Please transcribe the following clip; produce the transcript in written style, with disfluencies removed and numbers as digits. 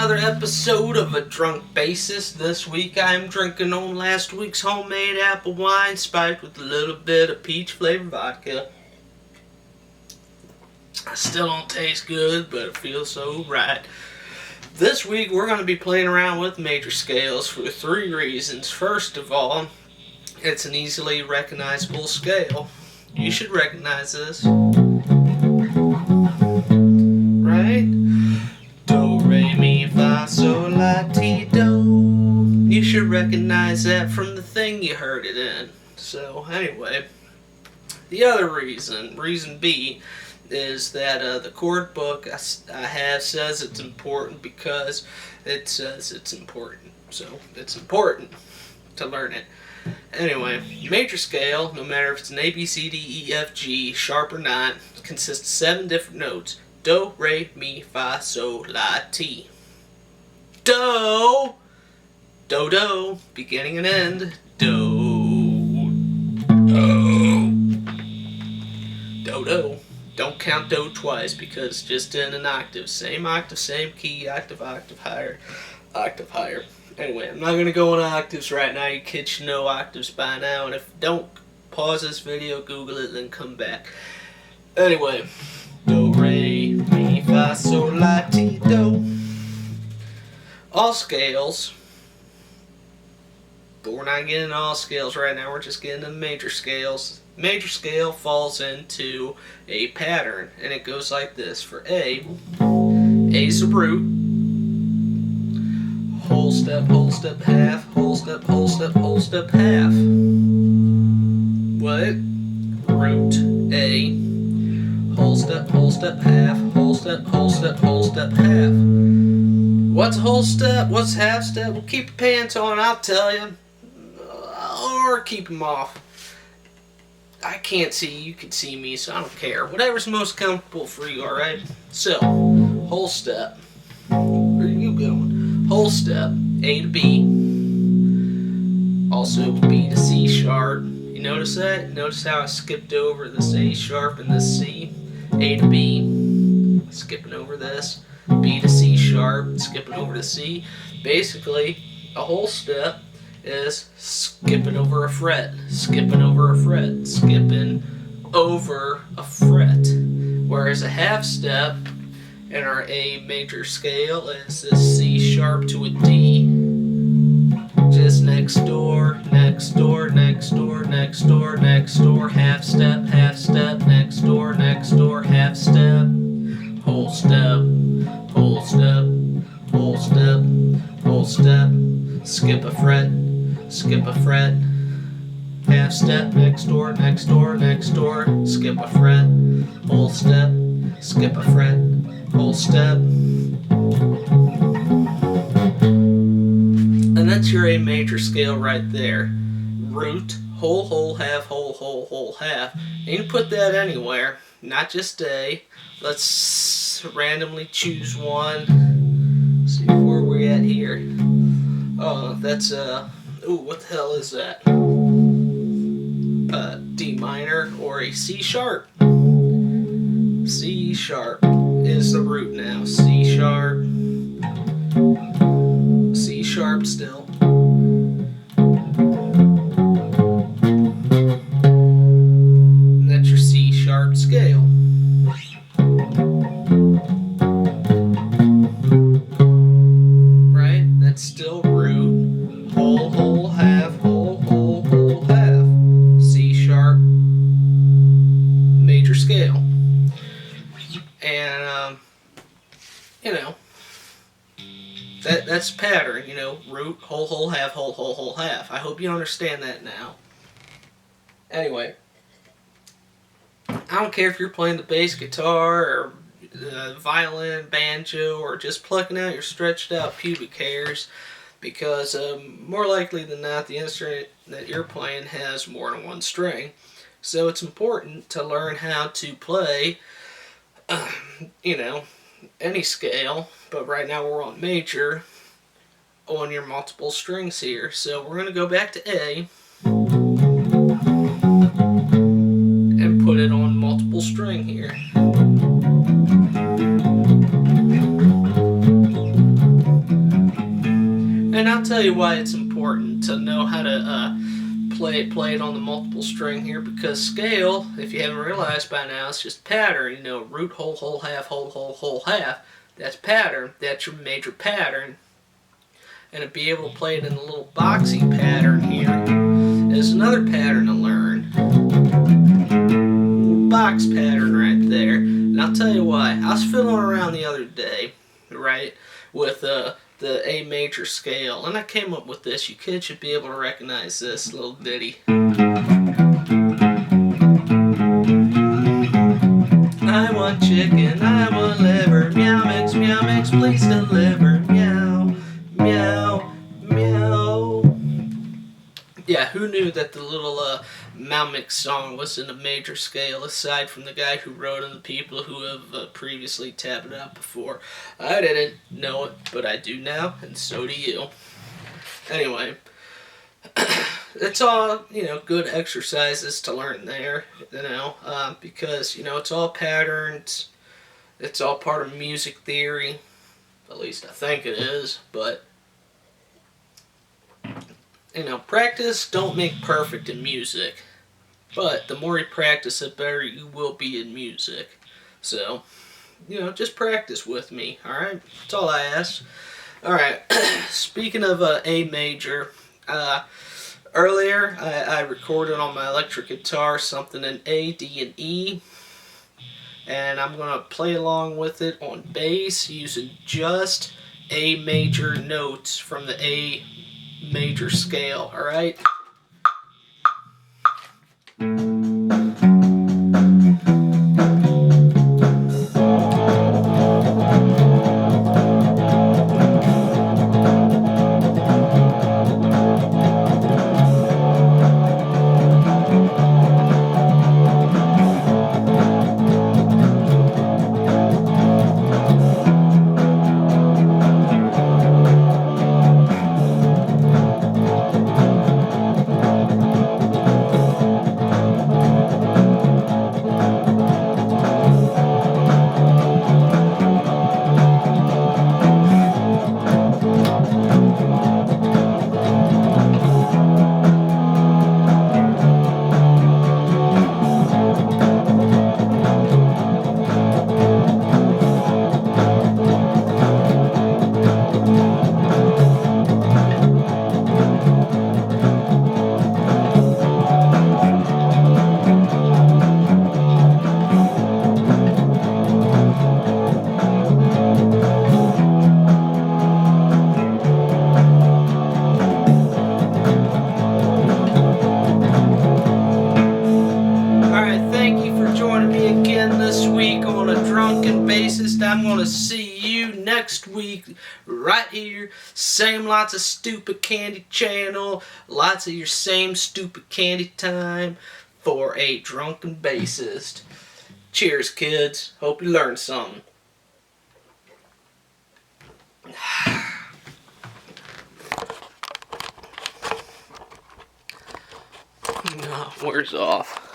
another episode of A Drunk Bassist. This week I am drinking on last week's homemade apple wine spiked with a little bit of peach flavored vodka. I still don't taste good, but it feels so right. This week we're going to be playing around with major scales for three reasons. First of all, it's an easily recognizable scale. You should recognize this. Right? Do, re, mi, fa, sol, la, ti, do. You should recognize that from the thing you heard it in. So, anyway, the other reason B, is that the chord book I have says it's important because it says it's important. So, it's important to learn it. Anyway, major scale, no matter if it's an A, B, C, D, E, F, G, sharp or not, consists of 7 different notes. Do, re, mi, fa, sol, la, ti. Do, do, do, beginning and end. Do, do, do, do. Don't count do twice because just in an octave. Same octave, same key, octave higher, octave higher. Anyway, I'm not going to go on octaves right now. You kids should know octaves by now. And if you don't, pause this video, Google it, then come back. Anyway, do, re, mi, fa, sol, la, ti, do. All scales. But we're not getting all scales right now. We're just getting the major scales. Major scale falls into a pattern. And it goes like this. For A, A's the root. Whole step, half, whole step, half. What? Root A. Whole step, half, whole step, half. What's whole step? What's half step? Well, keep your pants on, I'll tell you. Or keep them off. I can't see, you can see me, so I don't care. Whatever's most comfortable for you, alright? So, whole step. Where are you going? Whole step, A to B, also B to C sharp. You notice that? Notice how I skipped over this A sharp and this C? A to B, skipping over this. B to C sharp, skipping over to C. Basically, a whole step is skipping over a fret, skipping over a fret, skipping over a fret. Whereas a half step in our A major scale is this C sharp to a D. Just next door, half step, next door, half step, whole step, skip a fret, half step, next door, skip a fret, whole step, skip a fret, whole step. And that's your A major scale right there. Root, whole, half, whole, half. And you can put that anywhere, not just A. Let's randomly choose one. Let's see where we're at here. Oh, that's ooh, what the hell is that? D minor or a C sharp. C sharp is the root now. C sharp still. And that's your C sharp scale. Right? That's still root, whole, half, whole, half. C sharp major scale. And, you know, that's pattern, you know, root, whole, half, whole, half. I hope you understand that now. Anyway, I don't care if you're playing the bass guitar or violin, banjo, or just plucking out your stretched out pubic hairs, because more likely than not, the instrument that you're playing has more than one string. So it's important to learn how to play you know, any scale, but right now we're on major on your multiple strings here. So we're going to go back to A and put it on multiple string here. And I'll tell you why it's important to know how to play it on the multiple string here, because scale, if you haven't realized by now, it's just pattern. You know, root, whole, whole, half, whole, whole, whole, half. That's pattern. That's your major pattern. And to be able to play it in a little boxy pattern here is another pattern to learn. Box pattern right there. And I'll tell you why. I was fiddling around the other day, right, with the A major scale, and I came up with this. You kids should be able to recognize this little ditty. I want chicken, I want liver, meow mix, please deliver, meow, meow, meow. Yeah, who knew that the little Meow Mix song was in a major scale, aside from the guy who wrote and the people who have previously tabbed it out before? I didn't know it, but I do now, and so do you. Anyway, it's all, you know, good exercises to learn there, you know, because, you know, it's all patterns, it's all part of music theory, at least I think it is, but you know, practice don't make perfect in music, but the more you practice, the better you will be in music. So, you know, just practice with me, alright? That's all I ask. Alright, speaking of A major, earlier I recorded on my electric guitar something in A, D, and E, and I'm going to play along with it on bass using just A major notes from the A major scale, alright? Bassist. I'm going to see you next week right here. Same lots of stupid candy channel. Lots of your same stupid candy time for a drunken bassist. Cheers, kids. Hope you learned something. No, where's off?